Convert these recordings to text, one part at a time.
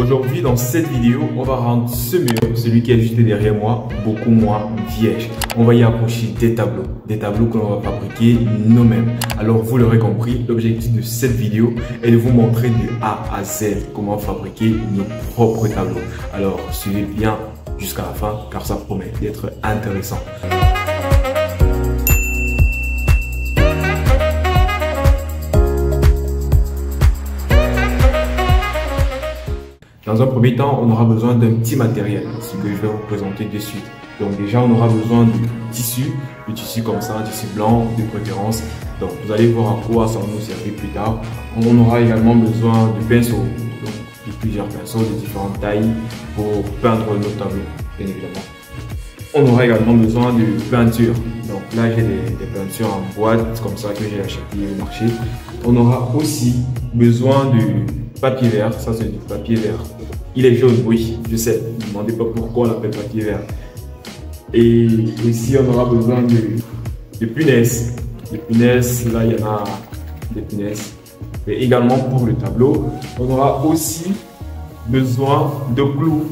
Aujourd'hui, dans cette vidéo, on va rendre ce mur, celui qui est juste derrière moi, beaucoup moins vierge. On va y approcher des tableaux que l'on va fabriquer nous-mêmes. Alors, vous l'aurez compris, l'objectif de cette vidéo est de vous montrer de A à Z comment fabriquer nos propres tableaux. Alors, suivez bien jusqu'à la fin, car ça promet d'être intéressant. Dans un premier temps, on aura besoin d'un petit matériel, ce que je vais vous présenter de suite. Donc déjà, on aura besoin de tissu comme ça, un tissu blanc de préférence. Donc vous allez voir à quoi ça va nous servir plus tard. On aura également besoin de pinceaux, donc de plusieurs pinceaux de différentes tailles pour peindre nos tableaux, bien évidemment. On aura également besoin de peinture. Donc là, j'ai des peintures en boîte comme ça que j'ai acheté au marché. On aura aussi besoin de papier vert, ça c'est du papier vert. Il est jaune, oui, je sais, ne me demandez pas pourquoi on l'appelle papier vert. Et ici on aura besoin de punaises. Les punaises, là il y en a des punaises. Mais également pour le tableau, on aura aussi besoin de clous.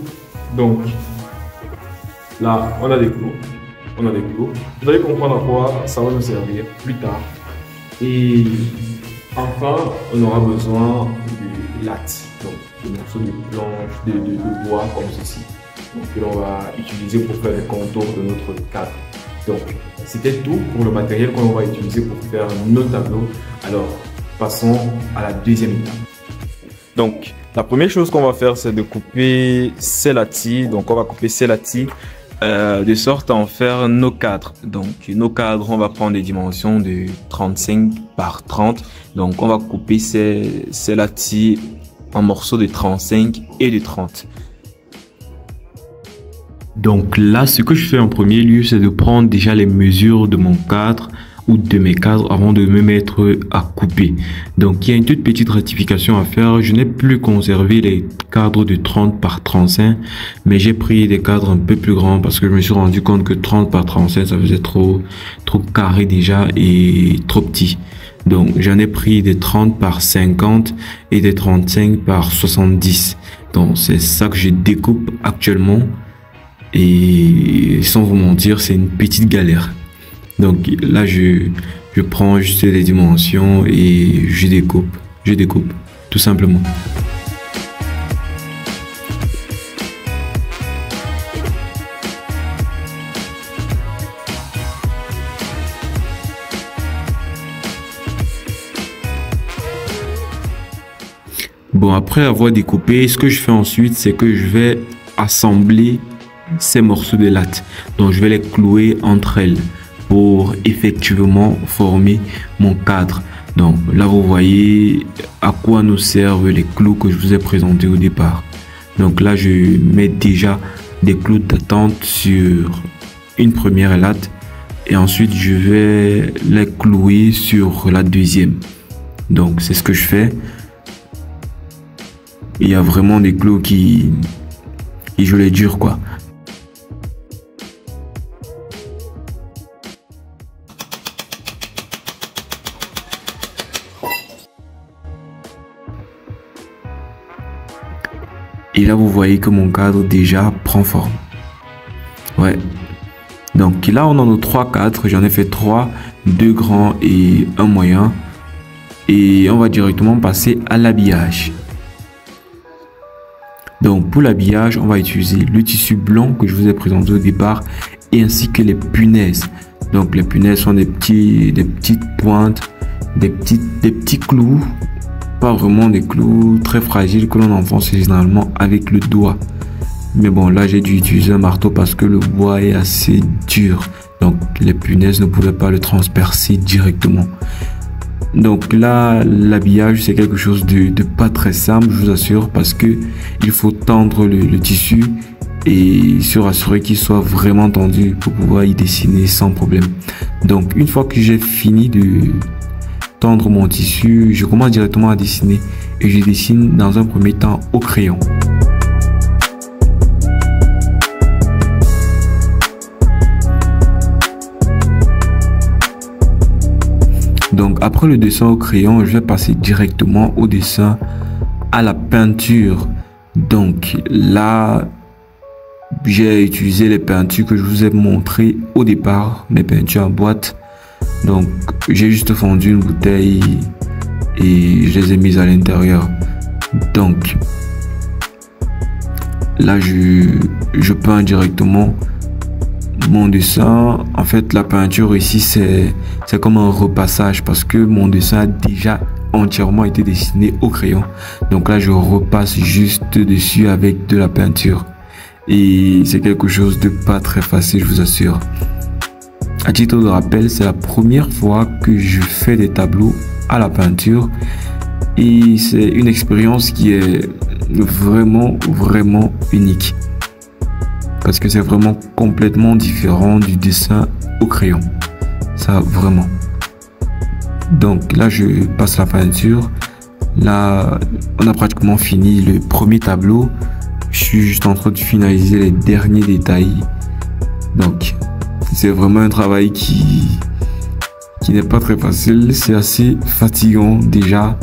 Donc là, on a des clous. Vous allez comprendre à quoi ça va nous servir plus tard. Et enfin, on aura besoin de latte, donc des morceaux de planche, de bois comme ceci, donc que l'on va utiliser pour faire les contours de notre cadre. Donc, c'était tout pour le matériel qu'on va utiliser pour faire nos tableaux. Alors, passons à la deuxième étape. Donc, la première chose qu'on va faire, c'est de couper ces latis. Donc, on va couper ces latis de sorte à en faire nos cadres. Donc nos cadres, on va prendre des dimensions de 35 par 30. Donc on va couper ces latis en morceaux de 35 et de 30. Donc là, ce que je fais en premier lieu, c'est de prendre déjà les mesures de mon cadre ou de mes cadres avant de me mettre à couper. Donc il y a une toute petite rectification à faire. Je n'ai plus conservé les cadres de 30 par 35, mais j'ai pris des cadres un peu plus grands parce que je me suis rendu compte que 30 par 35 ça faisait trop carré déjà et trop petit. Donc j'en ai pris des 30 par 50 et des 35 par 70. Donc c'est ça que je découpe actuellement et sans vous mentir, c'est une petite galère. Donc là, je prends juste les dimensions et je découpe, tout simplement. Bon, après avoir découpé, ce que je fais ensuite, c'est que je vais assembler ces morceaux de latte. Donc je vais les clouer entre elles pour effectivement former mon cadre. Donc là vous voyez à quoi nous servent les clous que je vous ai présentés au départ. Donc là je mets déjà des clous d'attente sur une première latte et ensuite je vais les clouer sur la deuxième. Donc c'est ce que je fais. Il y a vraiment des clous qui jouent les durs quoi. Et là, vous voyez que mon cadre déjà prend forme. Ouais. Donc là, on a nos 3 cadres. J'en ai fait 3, 2 grands et 1 moyen. Et on va directement passer à l'habillage. Donc pour l'habillage, on va utiliser le tissu blanc que je vous ai présenté au départ et ainsi que les punaises. Donc les punaises sont des petites pointes, des petits clous. Pas vraiment des clous très fragiles que l'on enfonce généralement avec le doigt. Mais bon, là j'ai dû utiliser un marteau parce que le bois est assez dur. Donc les punaises ne pouvaient pas le transpercer directement. Donc là, l'habillage c'est quelque chose de pas très simple, je vous assure, parce que il faut tendre le tissu et se rassurer qu'il soit vraiment tendu pour pouvoir y dessiner sans problème. Donc une fois que j'ai fini de tendre mon tissu, je commence directement à dessiner et je dessine dans un premier temps au crayon. Donc après le dessin au crayon, je vais passer directement au dessin à la peinture Donc là, j'ai utilisé les peintures que je vous ai montrées au départ, mes peintures en boîte. Donc j'ai juste fondu une bouteille et je les ai mises à l'intérieur. Donc là je peins directement mon dessin. En fait, la peinture ici c'est comme un repassage parce que mon dessin a déjà entièrement été dessiné au crayon. Donc là je repasse juste dessus avec de la peinture et c'est quelque chose de pas très facile, je vous assure. À titre de rappel, c'est la première fois que je fais des tableaux à la peinture et c'est une expérience qui est vraiment unique parce que c'est vraiment complètement différent du dessin au crayon, ça vraiment. Donc là je passe la peinture. Là on a pratiquement fini le premier tableau, je suis juste en train de finaliser les derniers détails. Donc c'est vraiment un travail qui n'est pas très facile, c'est assez fatigant déjà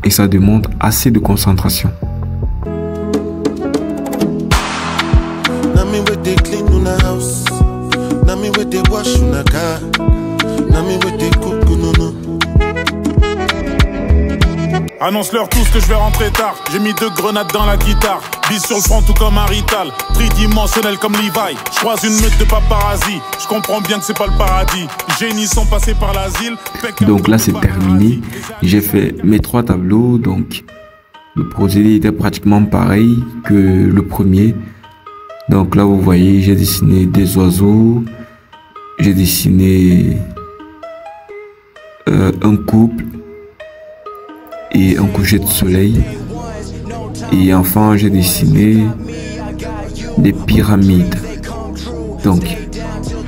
et ça demande assez de concentration. Annonce-leur tous que je vais rentrer tard. J'ai mis 2 grenades dans la guitare. Bise sur le front tout comme un rital. Tridimensionnel comme Levi. Je croise une meute de paparazzi. Je comprends bien que c'est pas le paradis. Génies sont passés par l'asile. Donc là c'est terminé. J'ai fait mes 3 tableaux. Donc le procédé était pratiquement pareil que le premier. Donc là vous voyez, j'ai dessiné des oiseaux. J'ai dessiné un couple et un coucher de soleil. Et enfin, j'ai dessiné des pyramides. Donc,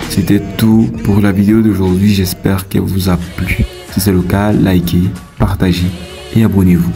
c'était tout pour la vidéo d'aujourd'hui. J'espère qu'elle vous a plu. Si c'est le cas, likez, partagez et abonnez-vous.